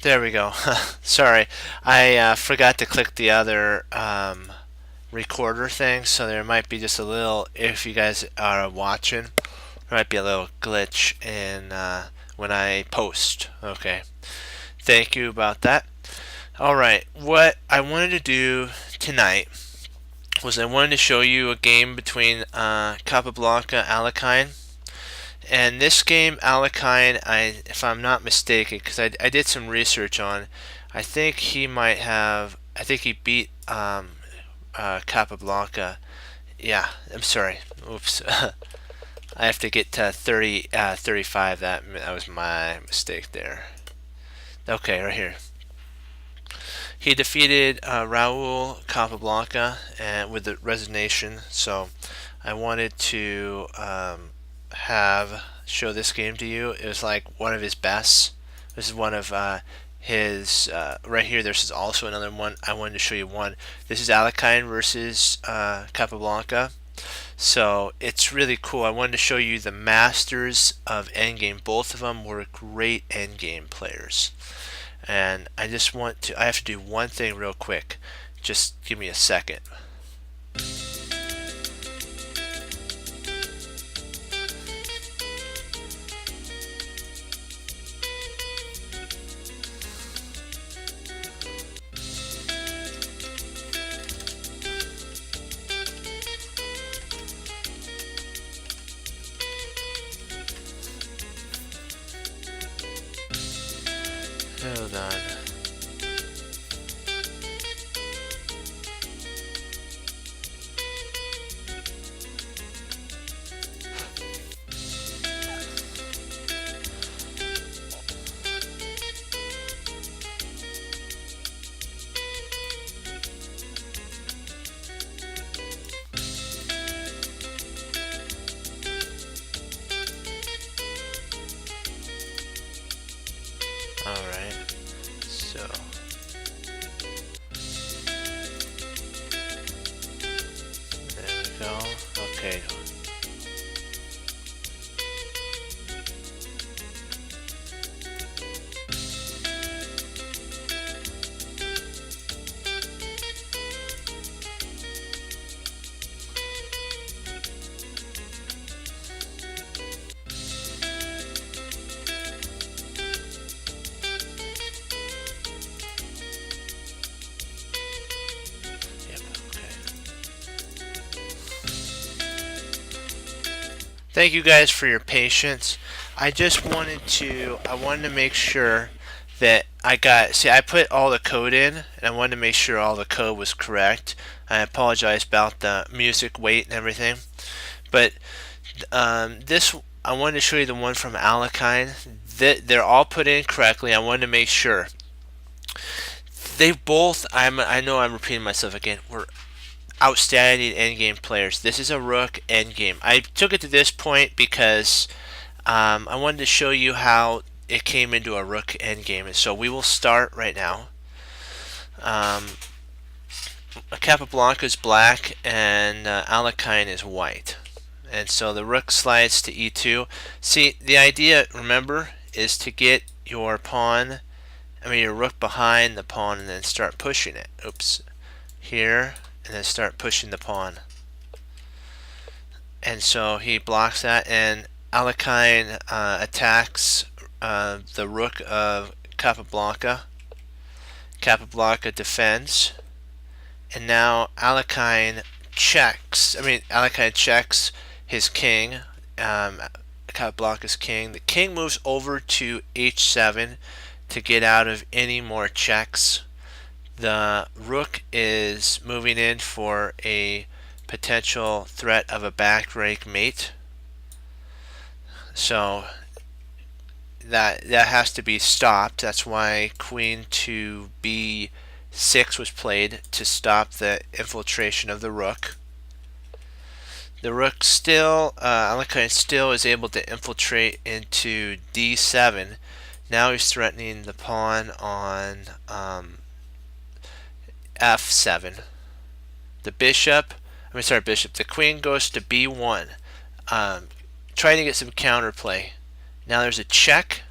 There we go. Sorry, I forgot to click the other recorder thing, so there might be just a little, if you guys are watching, there might be a little glitch in when I post. Okay, thank you about that. All right, what I wanted to do tonight was I wanted to show you a game between Capablanca Alekhine. And this game, Alekhine, if I'm not mistaken, because I did some research on, I think he might have, I think he beat Capablanca. Yeah, I'm sorry. Oops. I have to get to 35. That was my mistake there. Okay, right here. He defeated Raul Capablanca with the resignation. So I wanted to have show this game to you. It was like one of his best. This is one of his right here. There's also another one. I wanted to show you one. This is Alekhine versus Capablanca. So it's really cool. I wanted to show you the masters of endgame. Both of them were great endgame players. And I just want to, I have to do one thing real quick. Just give me a second. Hold on. Alright. So. There we go. Okay. Yep, okay. Thank you guys for your patience. I wanted to make sure that I put all the code in, and I wanted to make sure all the code was correct. I apologize about the music weight and everything. But this, I wanted to show you the one from Alekhine. They're all put in correctly. I wanted to make sure. They both, I know I'm repeating myself again, were outstanding endgame players. This is a rook endgame. I took it to this point because I wanted to show you how it came into a rook endgame. And so we will start right now. Capablanca is black and Alekhine is white. And so the rook slides to e2. See, the idea, remember, is to get your your rook behind the pawn and then start pushing it. Oops. Here, and then start pushing the pawn. And so he blocks that, and Alekhine attacks the rook of Capablanca. Capablanca defends, and now Alekhine checks. Alekhine checks his king, Capablanca's king. The king moves over to h7 to get out of any more checks. The rook is moving in for a potential threat of a back rake mate. So that has to be stopped. That's why queen to b6 was played, to stop the infiltration of the rook. The rook still, Alekhine still is able to infiltrate into d7. Now he's threatening the pawn on f7. The queen goes to b1, trying to get some counterplay. Now there's a check,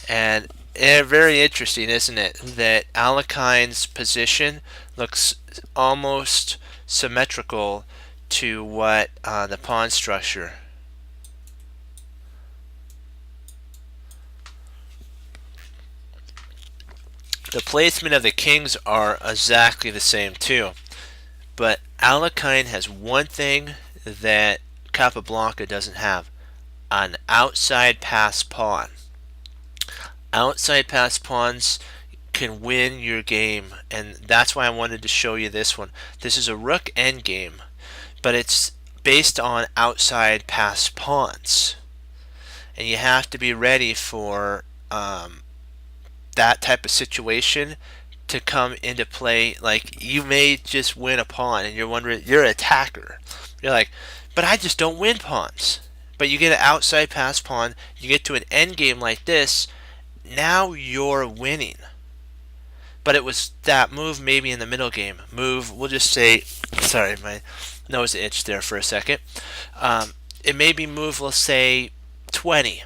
and Very interesting, isn't it? That Alekhine's position looks almost symmetrical to what the pawn structure. The placement of the kings are exactly the same too. But Alekhine has one thing that Capablanca doesn't have: an outside pass pawn. Outside pass pawns can win your game, and that's why I wanted to show you this one. This is a rook endgame, but it's based on outside pass pawns, and you have to be ready for that type of situation to come into play. Like, you may just win a pawn and you're wondering, you're an attacker, you're like, but I just don't win pawns. But you get an outside pass pawn, you get to an end game like this, now you're winning. But it was that move maybe in the middle game. Move, we'll just say, sorry, my nose itched there for a second. It may be move, let's say 20.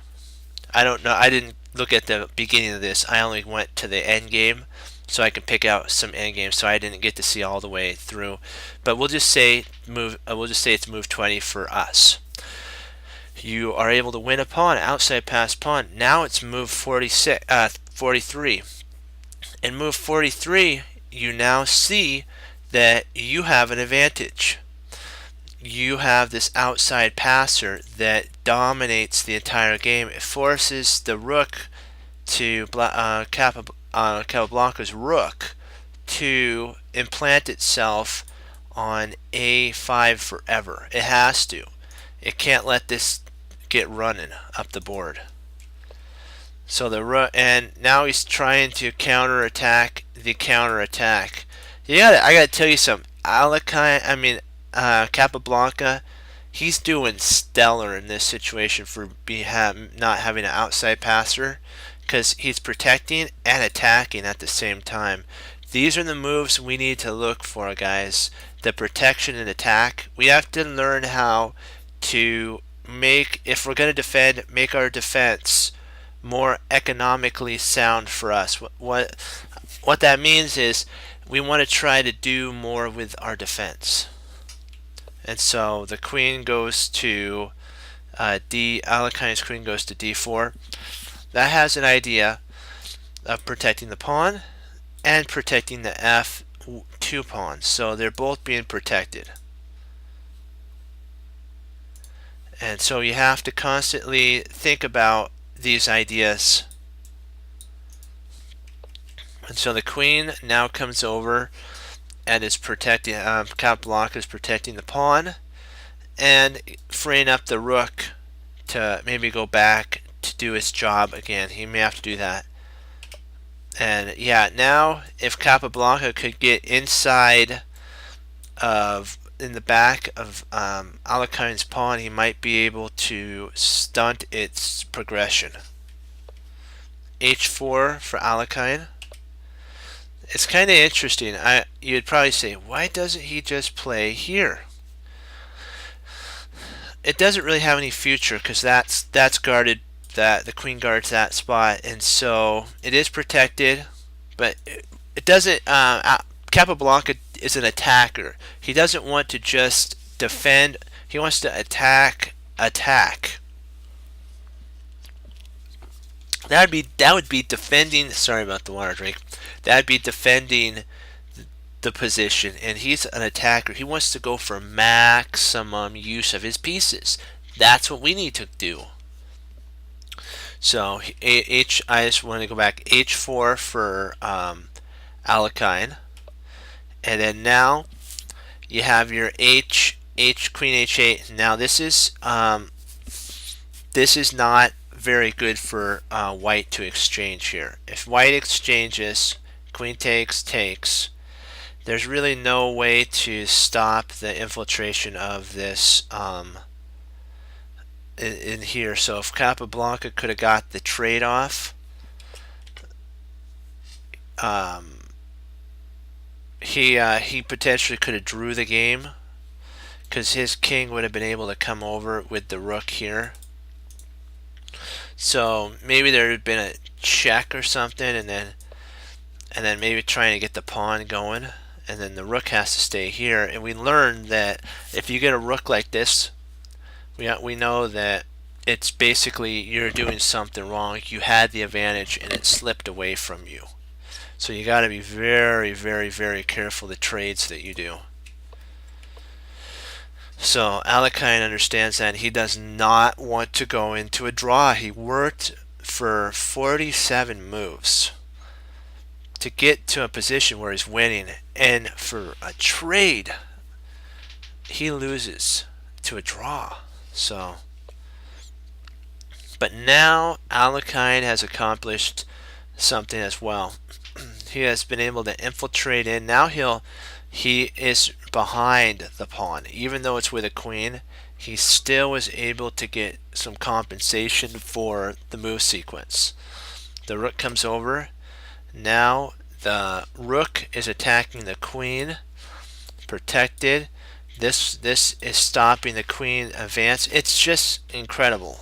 I don't know. I didn't look at the beginning of this. I only went to the end game, so I can pick out some end games. So I didn't get to see all the way through. But we'll just say move. We'll just say it's move 20 for us. You are able to win a pawn, outside pass pawn. Now it's move 43. In move 43, you now see that you have an advantage. You have this outside passer that dominates the entire game. It forces the rook to Capablanca's rook to implant itself on A5 forever. It has to. It can't let this get running up the board. So the rook, and now he's trying to counterattack the counterattack. I gotta tell you something. Capablanca, he's doing stellar in this situation for not having an outside passer, because he's protecting and attacking at the same time. These are the moves we need to look for, guys. The protection and attack. We have to learn how to if we're going to defend, make our defense more economically sound for us. What that means is we want to try to do more with our defense. And so the queen goes to Alekhine's queen goes to d4. That has an idea of protecting the pawn and protecting the f2 pawns. So they're both being protected. And so you have to constantly think about these ideas. And so the queen now comes over and is protecting, Capablanca is protecting the pawn and freeing up the rook to maybe go back to do its job again. He may have to do that. And yeah, now if Capablanca could get inside in the back of Alekhine's pawn, he might be able to stunt its progression. H4 for Alekhine. It's kind of interesting. You'd probably say, why doesn't he just play here? It doesn't really have any future because that's guarded. That the queen guards that spot, and so it is protected, but it doesn't. Capablanca is an attacker. He doesn't want to just defend. He wants to attack. That would be defending. Sorry about the water drink. That would be defending the position, and he's an attacker. He wants to go for maximum use of his pieces. That's what we need to do. So I just want to go back. H4 for Alekhine, and then now you have your Queen H8. Now this is not very good for White to exchange here. If White exchanges, Queen takes. There's really no way to stop the infiltration of this in here. So if Capablanca could have got the trade off, he potentially could have drew the game because his king would have been able to come over with the rook here. So maybe there had been a check or something, and then maybe trying to get the pawn going, and then the rook has to stay here. And we learned that if you get a rook like this, we know that it's basically you're doing something wrong. You had the advantage and it slipped away from you. So you got to be very, very, very careful the trades that you do. So Alekhine understands that he does not want to go into a draw. He worked for 47 moves to get to a position where he's winning, and for a trade he loses to a draw. So, but now Alekhine has accomplished something as well. He has been able to infiltrate in. Now he is behind the pawn. Even though it's with a queen, he still was able to get some compensation for the move sequence. The rook comes over. Now the rook is attacking the queen, protected. This is stopping the queen advance. It's just incredible.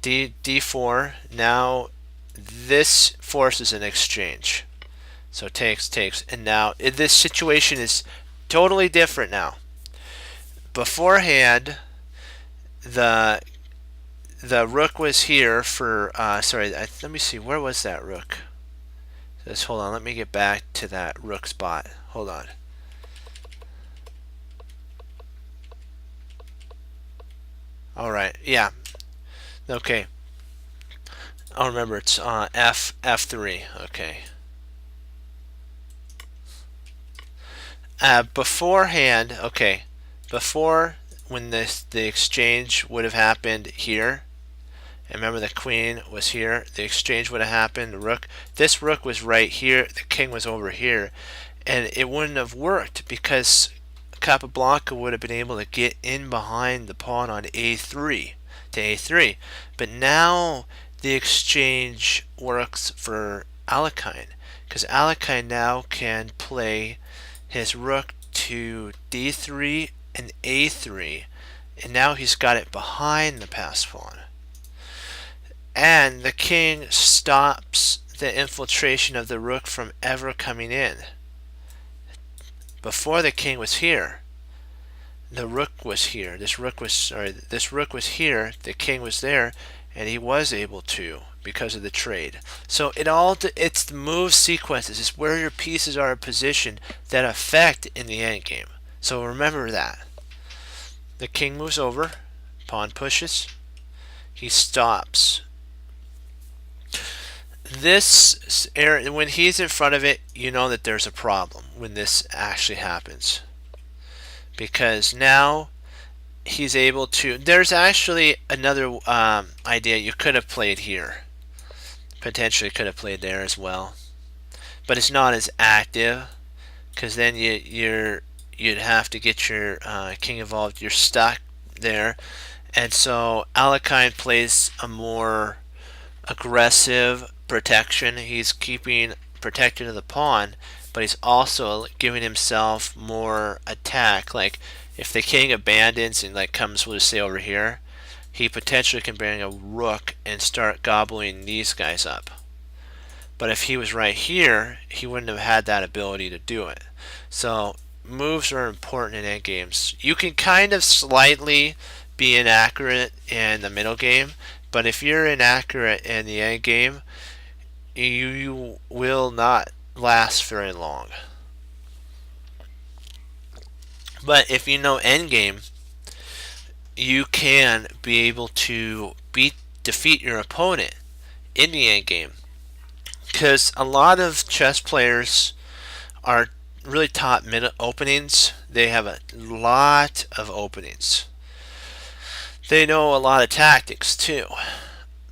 D4. Now this forces an exchange. So takes, and now this situation is totally different now. Beforehand, the rook was here for sorry. Let me see. Where was that rook? Just hold on. Let me get back to that rook spot. Hold on. All right. Yeah. Okay. I'll remember. It's F3. Okay. Beforehand, okay, before when the exchange would have happened here, and remember the queen was here, the exchange would have happened, the rook, this rook was right here, the king was over here, and it wouldn't have worked because Capablanca would have been able to get in behind the pawn on A3 to A3. But now the exchange works for Alekhine, because Alekhine now can play his rook to D3 and A3, and now he's got it behind the passed pawn. And the king stops the infiltration of the rook from ever coming in. Before the king was here, the rook was here. This rook was here, the king was there, and he was able to because of the trade. So it's the move sequences, it's where your pieces are positioned that affect in the endgame. So remember that. The king moves over, pawn pushes, he stops. This area, when he's in front of it, you know that there's a problem when this actually happens, because now he's able to. There's actually another idea you could have played here. Potentially could have played there as well, but it's not as active because then you'd have to get your king involved. You're stuck there, and so Alekhine plays a more aggressive protection. He's keeping protected of the pawn, but he's also giving himself more attack. Like if the king abandons and like comes, we'll just say over here, he potentially can bring a rook and start gobbling these guys up. But if he was right here, he wouldn't have had that ability to do it. So moves are important in endgames. You can kind of slightly be inaccurate in the middle game, but if you're inaccurate in the endgame, you will not last very long. But if you know endgame, you can be able to defeat your opponent in the endgame, because a lot of chess players are really top mid openings. They have a lot of openings. They know a lot of tactics too.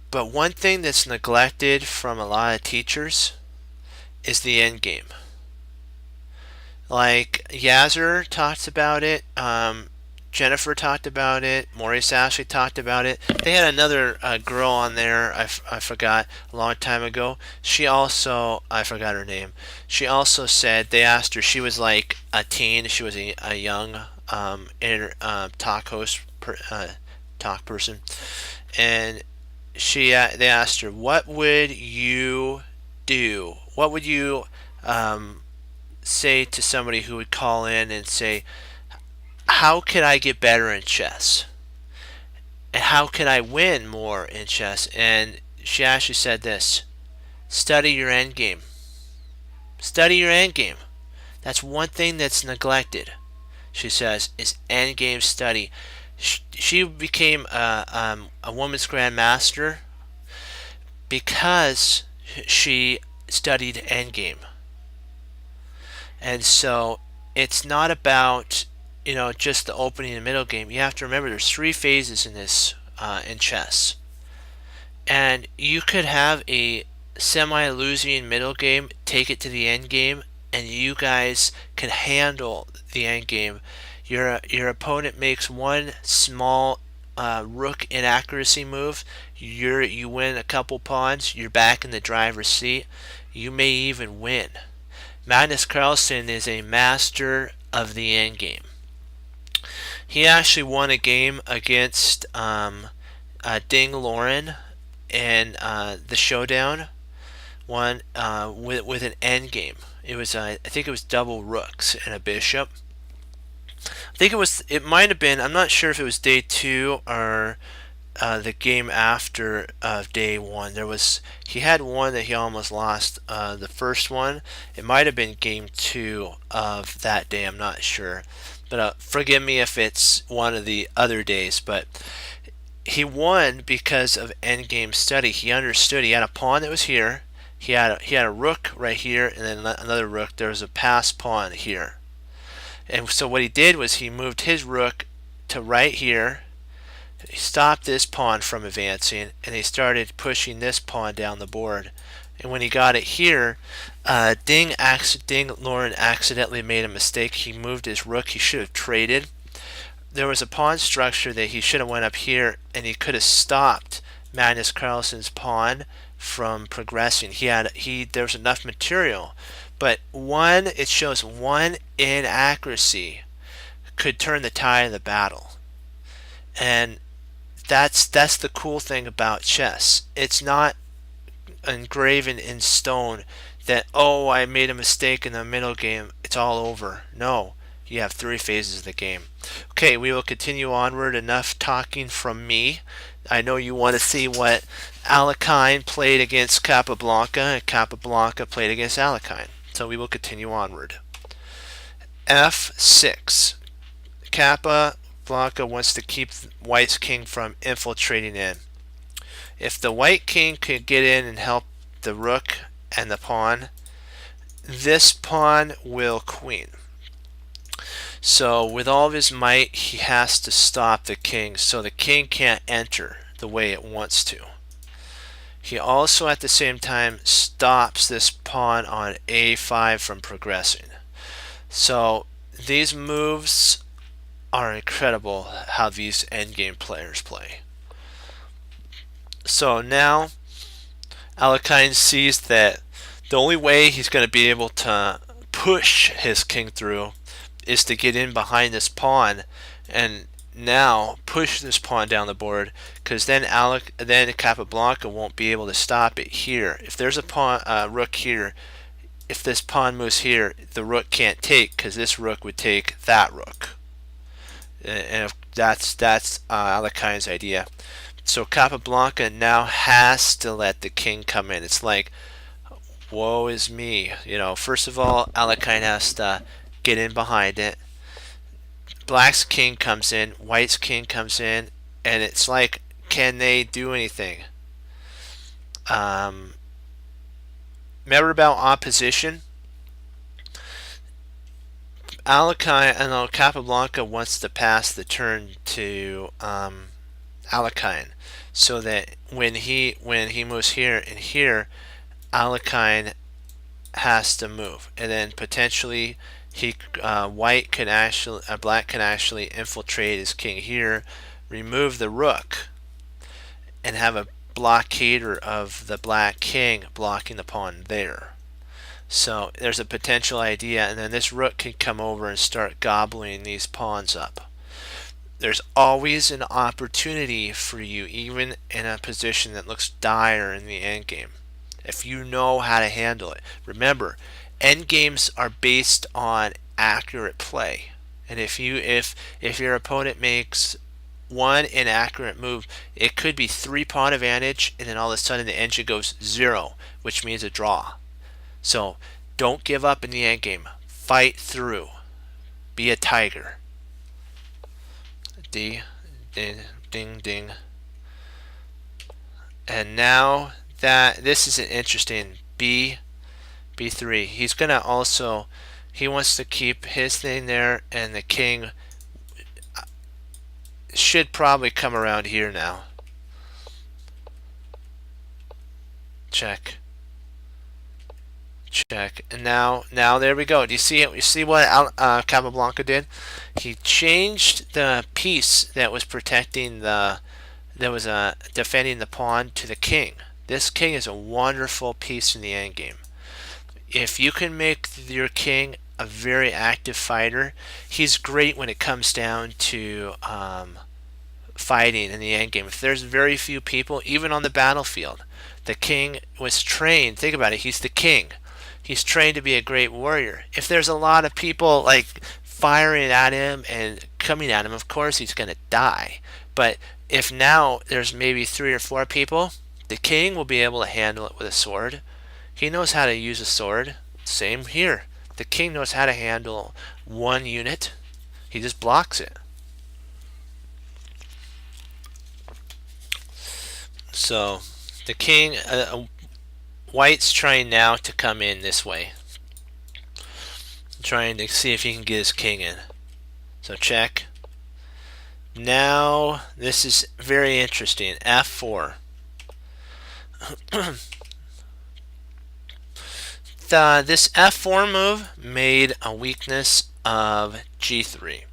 But one thing that's neglected from a lot of teachers is the end game. Like Yazzer talks about it, Jennifer talked about it, Maurice Ashley talked about it. They had another girl on there, I forgot, a long time ago. She also, I forgot her name. She also said, they asked her, she was like a teen, she was a young talk host, talk person, and they asked her, what would you do? What would you um, say to somebody who would call in and say, how can I get better in chess? And how can I win more in chess? And she actually said this: study your end game. Study your end game. That's one thing that's neglected, she says, is end game study. She became a women's grandmaster because she studied end game. And so it's not about just the opening and middle game. You have to remember there's 3 phases in this in chess, and you could have a semi-losing middle game, take it to the end game, and you guys can handle the end game. Your opponent makes one small rook inaccuracy move. You win a couple pawns. You're back in the driver's seat. You may even win. Magnus Carlsen is a master of the end game. He actually won a game against Ding Loren in the showdown. Won with an end game. It was I think it was double rooks and a bishop. I think it might have been. I'm not sure if it was day 2 or the game after day 1. He had one that he almost lost. The first one, it might have been game 2 of that day. I'm not sure, but forgive me if it's one of the other days. But he won because of endgame study. He understood. He had a pawn that was here. He had a rook right here, and then another rook. There was a pass pawn here, and so what he did was he moved his rook to right here. He stopped this pawn from advancing, and he started pushing this pawn down the board. And when he got it here, Ding Loren accidentally made a mistake. He moved his rook. He should have traded. There was a pawn structure that he should have went up here, and he could have stopped Magnus Carlsen's pawn from progressing. There was enough material, but it shows one inaccuracy could turn the tide of the battle. And that's the cool thing about chess. It's not engraven in stone that, oh, I made a mistake in the middle game, it's all over. No, you have 3 phases of the game. Okay, we will continue onward. Enough talking from me. I know you want to see what Alekhine played against Capablanca, and Capablanca played against Alekhine. So we will continue onward. F6. Capablanca wants to keep White's king from infiltrating in. If the White king could get in and help the rook and the pawn, this pawn will queen. So with all of his might, he has to stop the king so the king can't enter the way it wants to. He also at the same time stops this pawn on a5 from progressing. So these moves are incredible, how these endgame players play. So now Alekhine sees that the only way he's going to be able to push his king through is to get in behind this pawn and now push this pawn down the board, because then Capablanca won't be able to stop it here. If there's a rook here, if this pawn moves here, the rook can't take, because this rook would take that rook. And that's Alekhine's idea. So Capablanca now has to let the king come in. It's like, woe is me. First of all, Alekhine has to get in behind it. Black's king comes in, White's king comes in, and it's like, can they do anything? Remember about opposition? Capablanca wants to pass the turn to Alekhine, so that when he moves here and here, Alekhine has to move, and then potentially Black can actually infiltrate his king here, remove the rook, and have a blockader of the black king blocking the pawn there. So there's a potential idea, and then this rook can come over and start gobbling these pawns up. there's always an opportunity for you, even in a position that looks dire in the end game, if you know how to handle it. Remember, end games are based on accurate play, and if your opponent makes one inaccurate move, it could be 3 pawn advantage, and then all of a sudden the engine goes 0, which means a draw. So don't give up in the end game. Fight through. Be a tiger. D, ding, ding, ding. And now that this is an interesting B3. He's gonna also, he wants to keep his thing there, and the king should probably come around here now. Check. Check. And now there we go. Do you see it? You see what Capablanca did? He changed the piece that was protecting the, that was defending the pawn, to the king. This king is a wonderful piece in the endgame. If you can make your king a very active fighter, he's great when it comes down to fighting in the endgame. If there's very few people, even on the battlefield, the king was trained. Think about it. He's the king. He's trained to be a great warrior. If there's a lot of people like firing at him and coming at him, of course he's going to die. But if now there's maybe 3 or 4 people, the king will be able to handle it with a sword. He knows how to use a sword. Same here. The king knows how to handle one unit. He just blocks it. So the king, White's trying now to come in this way, trying to see if he can get his king in. So check. Now this is very interesting. F4. This F4 move made a weakness of G3.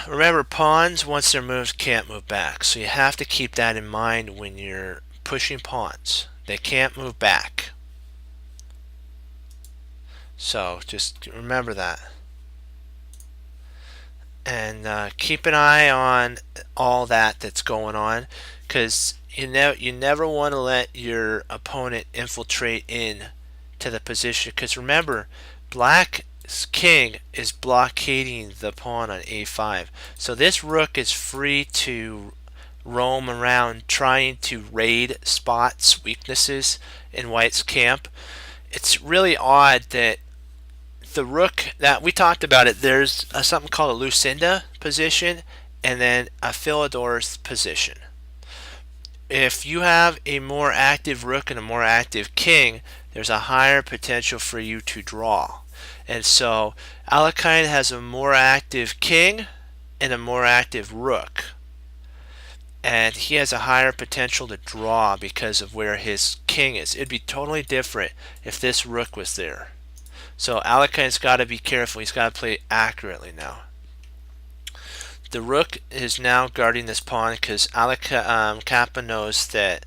Remember, pawns, once they're moved, can't move back. So you have to keep that in mind when you're pushing pawns. They can't move back. So just remember that. And keep an eye on all that's going on, because you never want to let your opponent infiltrate in to the position, because remember, Black's king is blockading the pawn on a5. So this rook is free to roam around trying to raid spots, weaknesses in White's camp. It's really odd that the rook, that we talked about it, there's something called a Lucinda position and then a Philidor's position. If you have a more active rook and a more active king, there's a higher potential for you to draw. And so Alekhine has a more active king and a more active rook. And he has a higher potential to draw because of where his king is. It'd be totally different if this rook was there. So Alekhine's got to be careful. He's got to play accurately now. The rook is now guarding this pawn because Kappa knows that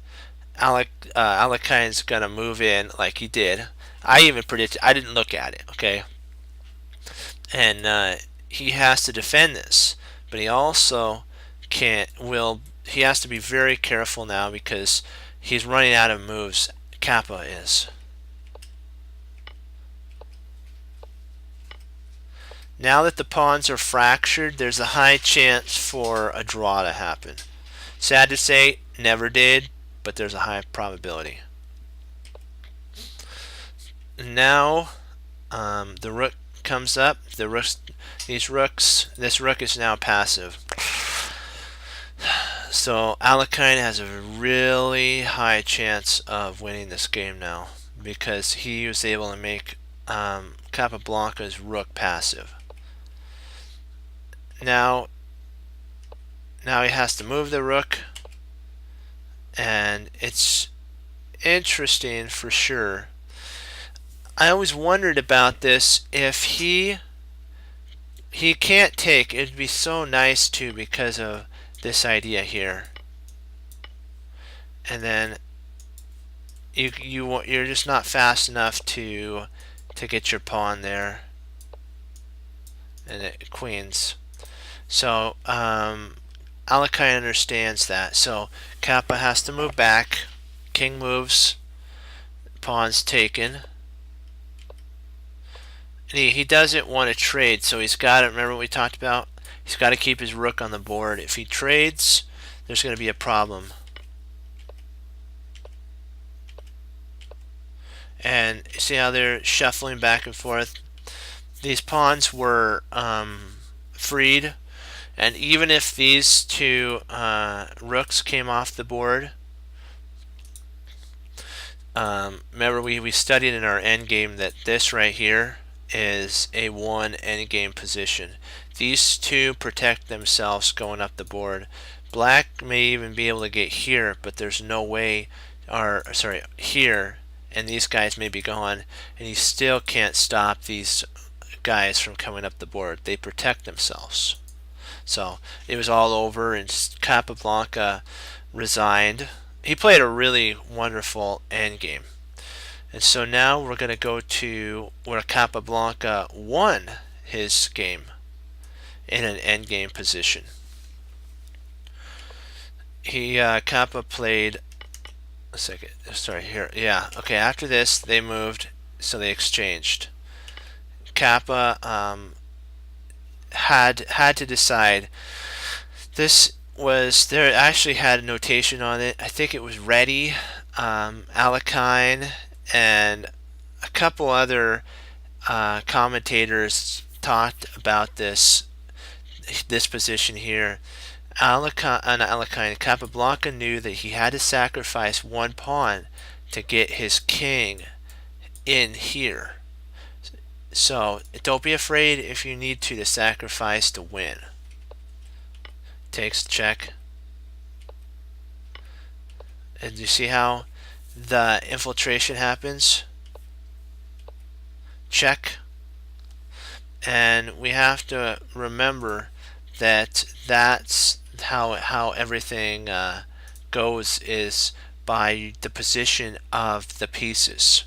Alekhine's going to move in like he did. I even predicted. I didn't look at it, okay? And he has to defend this. But he also he has to be very careful now because he's running out of moves. Kappa is. Now that the pawns are fractured, there's a high chance for a draw to happen. Sad to say, never did, but there's a high probability. Now the rook comes up. This rook is now passive. So Alekhine has a really high chance of winning this game now because he was able to make Capablanca's rook passive. Now he has to move the rook, and it's interesting for sure. I always wondered about this. If he can't take, it'd be so nice too because of this idea here. And then you're just not fast enough to get your pawn there, and it queens. So Alakai understands that. So Kappa has to move back. King moves. Pawn's taken. And he doesn't want to trade, so he's got to, remember what we talked about? He's got to keep his rook on the board. If he trades, there's going to be a problem. And see how they're shuffling back and forth? These pawns were freed, and even if these two rooks came off the board, remember we studied in our endgame that this right here is a 1 endgame position. These two protect themselves going up the board. Black may even be able to get here, but there's no way, or sorry, here, and these guys may be gone, and he still can't stop these guys from coming up the board. They protect themselves. So it was all over, and Capablanca resigned. He played a really wonderful endgame. And so now we're going to go to where Capablanca won his game in an endgame position. Kappa played a second. Sorry, here. Yeah. Okay. After this, they moved, so they exchanged. Kappa had to decide. This was, there actually had a notation on it. I think it was ready. Alekhine and a couple other commentators talked about this position here. Capablanca knew that he had to sacrifice one pawn to get his king in here. So don't be afraid if you need to sacrifice to win. Takes check. And you see how the infiltration happens? Check. And we have to remember that that's how everything goes, is by the position of the pieces.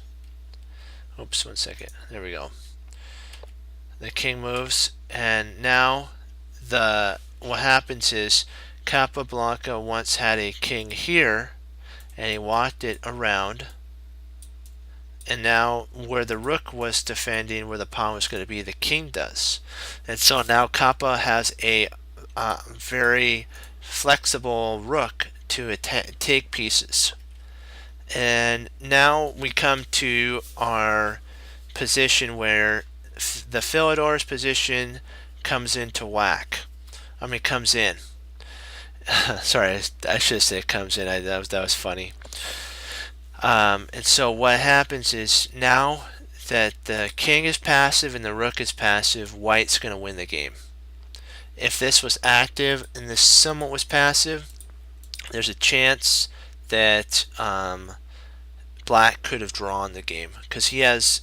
Oops, 1 second. There we go. The king moves, and now what happens is Capablanca once had a king here, and he walked it around, and now where the rook was defending, where the pawn was going to be, the king does. And so now Kappa has a very flexible rook to take pieces. And now we come to our position where the Philidor's position comes into whack. I mean, comes in. Sorry, I should have said comes in. That was funny. And so what happens is, now that the king is passive and the rook is passive, white's going to win the game. If this was active and this somewhat was passive, there's a chance that black could have drawn the game, because he has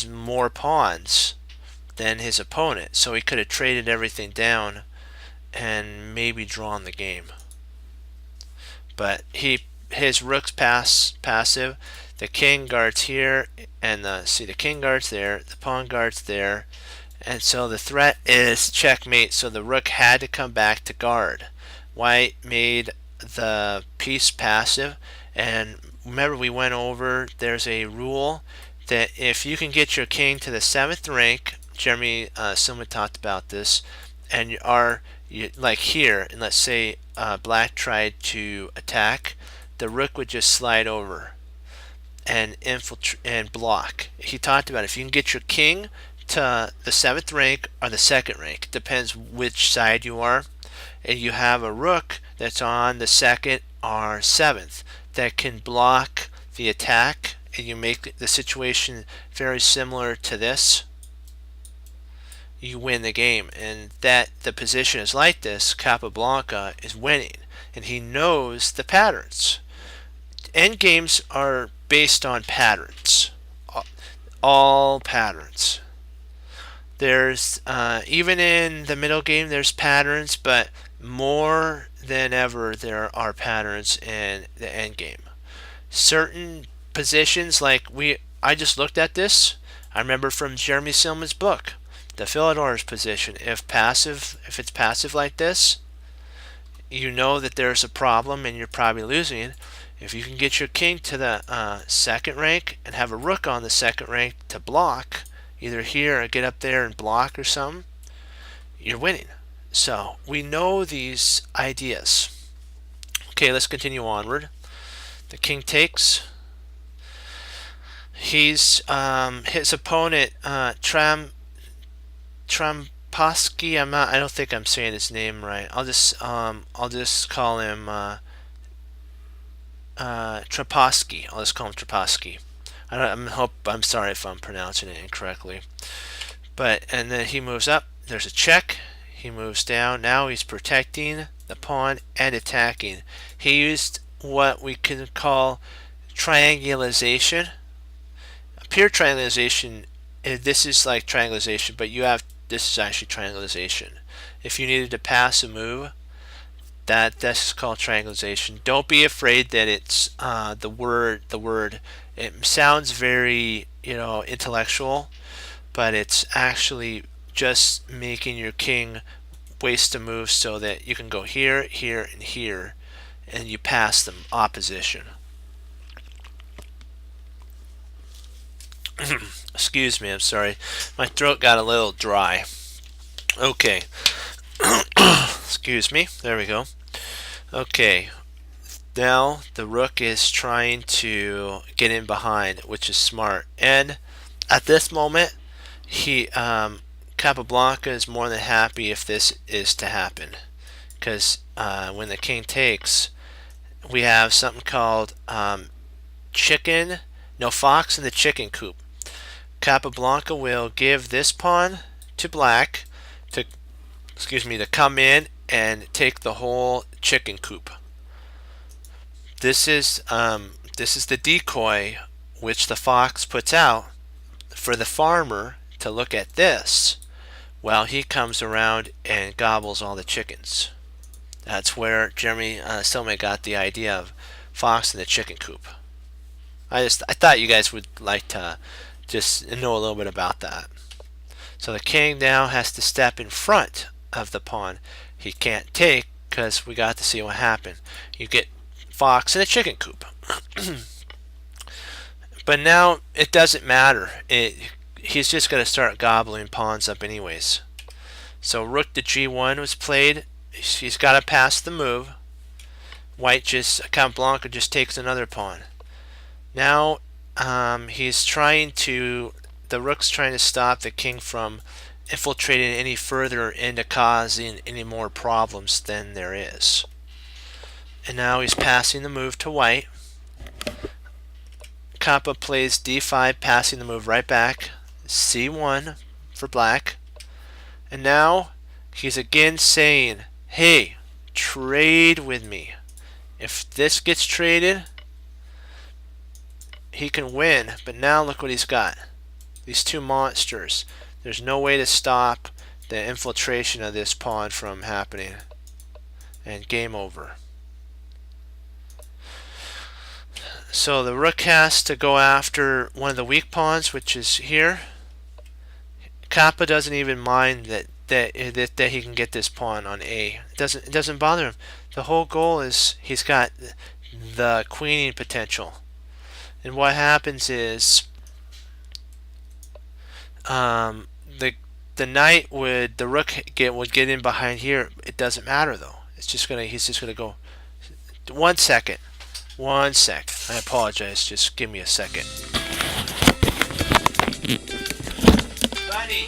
more pawns than his opponent, so he could have traded everything down and maybe drawn the game. But his rook's passive. The king guards here, and the king guards there, the pawn guards there, and so the threat is checkmate. So the rook had to come back to guard. White made the piece passive, and remember we went over, there's a rule that if you can get your king to the 7th rank, Jeremy Silman talked about this, and like here, and let's say black tried to attack, the rook would just slide over and infiltrate and block. He talked about if you can get your king to the 7th rank or the 2nd rank, depends which side you are, and you have a rook that's on the 2nd or 7th that can block the attack, and you make the situation very similar to this, you win the game. And that the position is like this, Capablanca is winning, and he knows the patterns. End games are based on patterns, all patterns. There's even in the middle game there's patterns, but more than ever there are patterns in the end game. Certain positions, like I just looked at this, I remember from Jeremy Silman's book, the Philidor's position. If it's passive like this, you know that there's a problem and you're probably losing. If you can get your king to the second rank and have a rook on the second rank to block, either here or get up there and block or something, you're winning. So we know these ideas. Okay, let's continue onward. The king takes. He's his opponent Trampowski. I don't think I'm saying his name right. I'll just call him Trapowski. I'll just call him Trapowski. I'm sorry if I'm pronouncing it incorrectly. And then he moves up. There's a check. He moves down. Now he's protecting the pawn and attacking. He used what we can call triangulation. Pure triangulation. This is like triangulation, but this is actually triangulation. If you needed to pass a move, that's called triangulation. Don't be afraid that it's the word. It sounds very intellectual, but it's actually just making your king waste a move so that you can go here, here, and here, and you pass the opposition. Excuse me, I'm sorry. My throat got a little dry. Okay. Excuse me. There we go. Okay. Now the rook is trying to get in behind, which is smart. And at this moment, Capablanca is more than happy if this is to happen, because when the king takes, we have something called fox in the chicken coop. Capablanca will give this pawn to black to come in and take the whole chicken coop. This is the decoy which the fox puts out for the farmer to look at this while he comes around and gobbles all the chickens. That's where Jeremy Silme got the idea of fox in the chicken coop. I thought you guys would like to just know a little bit about that. So the king now has to step in front of the pawn. He can't take because we got to see what happened. You get fox in a chicken coop. But now it doesn't matter. He's just going to start gobbling pawns up anyways. So rook to g1 was played. He's got to pass the move. Capablanca just takes another pawn. Now the rook's trying to stop the king from infiltrating any further into causing any more problems than there is. And now he's passing the move to white. Kappa plays d5, passing the move right back. c1 for black. And now he's again saying, hey, trade with me. If this gets traded, he can win. But now look what he's got. These two monsters. There's no way to stop the infiltration of this pawn from happening. And game over. So the rook has to go after one of the weak pawns, which is here. Kappa doesn't even mind that he can get this pawn on A. It doesn't bother him. The whole goal is he's got the queening potential. And what happens is the rook would get in behind here. It doesn't matter though. He's just gonna go. 1 second. 1 sec. I apologize. Just give me a second. Buddy.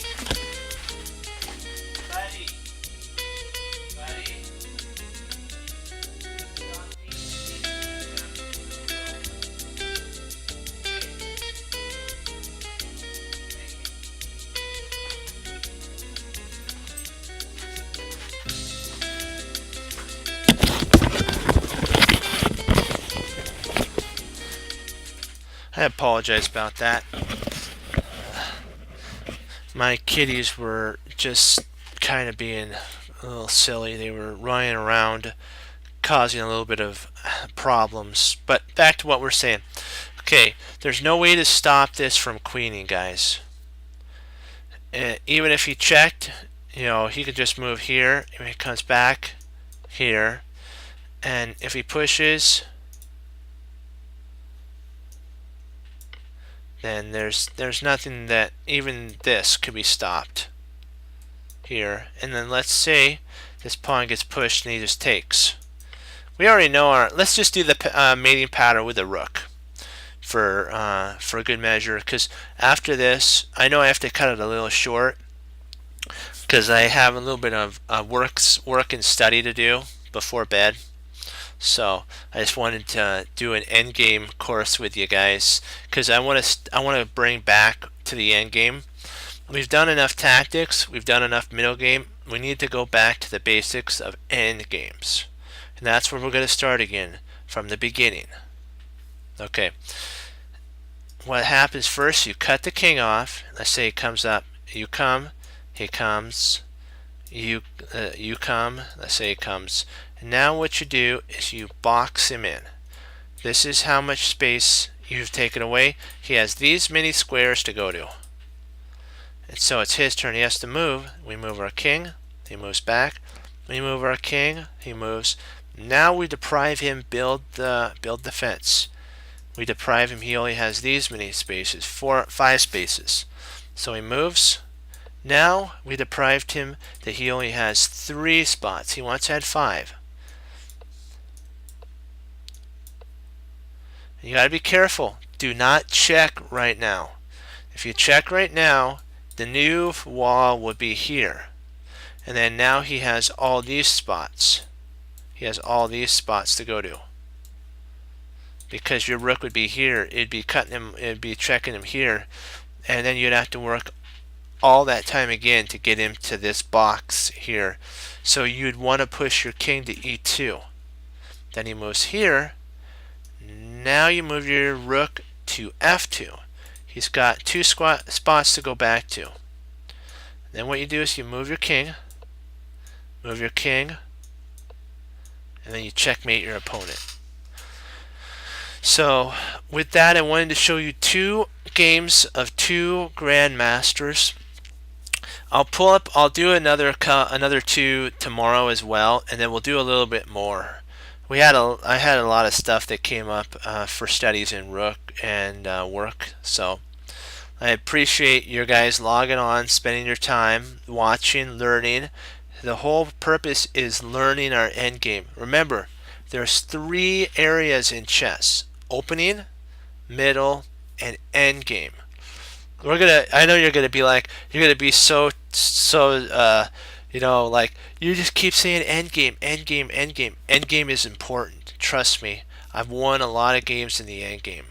I apologize about that. My kitties were just kind of being a little silly. They were running around, causing a little bit of problems. But back to what we're saying. Okay, there's no way to stop this from queening, guys. even if he checked, he could just move here, and he comes back here, and if he pushes, then there's nothing that even this could be stopped here. And then let's say this pawn gets pushed and he just takes. We already know let's just do the mating pattern with the rook for a good measure, because after this I know I have to cut it a little short because I have a little bit of work and study to do before bed. So I just wanted to do an endgame course with you guys, because I want to bring back to the endgame. We've done enough tactics, we've done enough middle game. We need to go back to the basics of end games, and that's where we're going to start again from the beginning. Okay, what happens first? You cut the king off. Let's say he comes up. You come. He comes. You come. Let's say he comes. And now what you do is you box him in. This is how much space you've taken away. He has these many squares to go to. And so it's his turn. He has to move. We move our king. He moves back. We move our king. He moves. Now we deprive him. Build the fence. We deprive him. He only has these many spaces. 5 spaces. So he moves. Now we deprived him that he only has 3 spots. He once had 5. You got to be careful. Do not check right now. If you check right now, the new wall would be here. And then now he has all these spots. He has all these spots to go to. Because your rook would be here, it'd be cutting him, it'd be checking him here. And then you'd have to work all that time again to get him to this box here. So you'd want to push your king to e2. Then he moves here. Now you move your rook to f2. He's got 2 spots to go back to. Then what you do is you move your king, and then you checkmate your opponent. So with that, I wanted to show you 2 games of 2 grandmasters. I'll do another 2 tomorrow as well, and then we'll do a little bit more. I had a lot of stuff that came up for studies in Rook and work, so I appreciate your guys logging on, spending your time watching, learning. The whole purpose is learning our endgame. Remember, there's 3 areas in chess: opening, middle, and endgame. I know you're gonna be like, you're gonna be so like, you just keep saying endgame, endgame, endgame. Endgame is important. Trust me. I've won a lot of games in the endgame.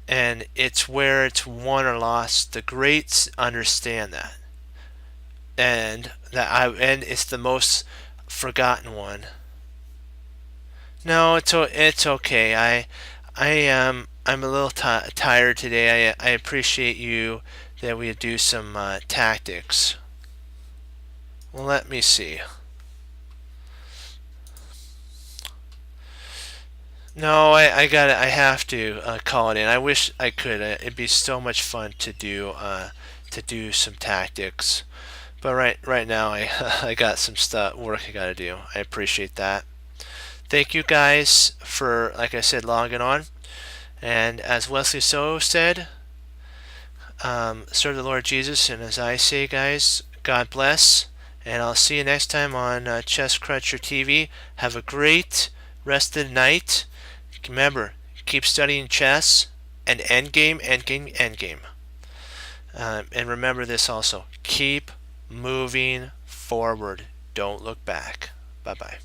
And it's where it's won or lost. The greats understand that. And it's the most forgotten one. No, it's okay. I'm a little tired today. I appreciate you that we do some tactics. Well, let me see. No, I have to call it in. I wish I could. It'd be so much fun to do some tactics. But right now I got some work I got to do. I appreciate that. Thank you guys for, like I said, logging on. And as Wesley So said, serve the Lord Jesus. And as I say, guys, God bless. And I'll see you next time on Chess Cruncher TV. Have a great rest of the night. Remember, keep studying chess and endgame, endgame, endgame. And remember this also. Keep moving forward. Don't look back. Bye-bye.